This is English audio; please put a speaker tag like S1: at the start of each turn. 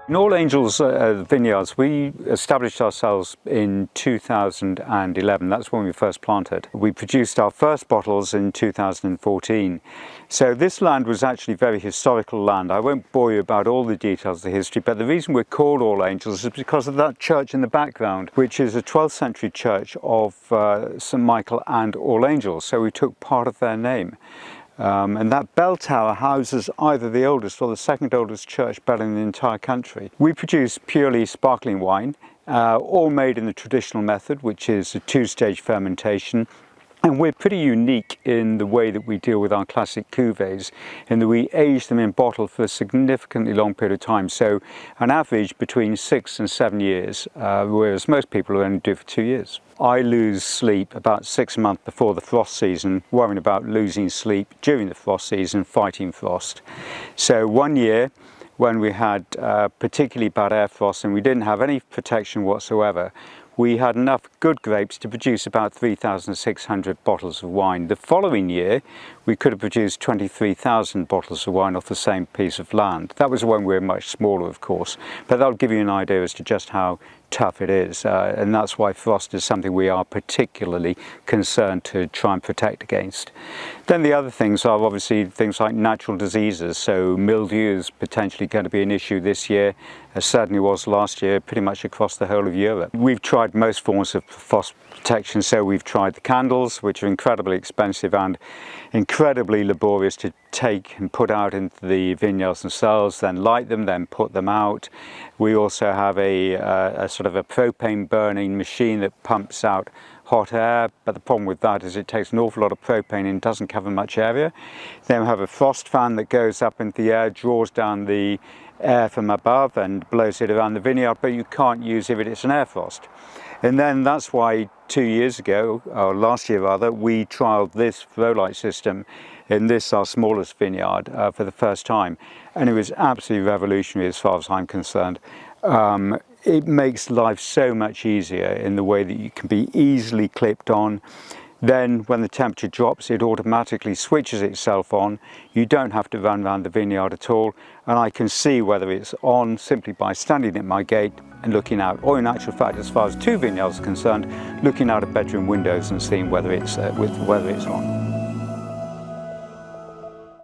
S1: In All Angels Vineyards, we established ourselves in 2011. That's when we first planted. We produced our first bottles in 2014. So this land was actually very historical land. I won't bore you about all the details of the history, but the reason we're called All Angels is because of that church in the background, which is a 12th century church of St. Michael and All Angels. So we took part of their name. And that bell tower houses either the oldest or the second oldest church bell in the entire country. We produce purely sparkling wine, all made in the traditional method, which is a two-stage fermentation. And we're pretty unique in the way that we deal with our classic cuvées, in that we age them in bottle for a significantly long period of time. So an average between 6 and 7 years, whereas most people only do it for 2 years. I lose sleep about 6 months before the frost season, worrying about losing sleep during the frost season, fighting frost. So 1 year, when we had particularly bad air frost and we didn't have any protection whatsoever, we had enough good grapes to produce about 3,600 bottles of wine. The following year, we could have produced 23,000 bottles of wine off the same piece of land. That was when we were much smaller, of course, but that'll give you an idea as to just how tough it is, and that's why frost is something we are particularly concerned to try and protect against. Then the other things are obviously things like natural diseases, so mildew is potentially going to be an issue this year, as certainly was last year, pretty much across the whole of Europe. We've tried most forms of frost protection, so we've tried the candles, which are incredibly expensive and incredibly laborious to take and put out into the vineyards themselves, then light them, then put them out. We also have a sort of a propane burning machine that pumps out hot air, but the problem with that is it takes an awful lot of propane and doesn't cover much area. Then we have a frost fan that goes up into the air, draws down the air from above and blows it around the vineyard, but you can't use it if it's an air frost. And then that's why 2 years ago, or last year rather, we trialled this Frolight system in this, our smallest vineyard, for the first time. And it was absolutely revolutionary as far as I'm concerned. It makes life so much easier in the way that you can be easily clipped on. Then when the temperature drops, it automatically switches itself on. You don't have to run around the vineyard at all. And I can see whether it's on simply by standing at my gate and looking out, or in actual fact, as far as 2 vineyards are concerned, looking out of bedroom windows and seeing whether it's on.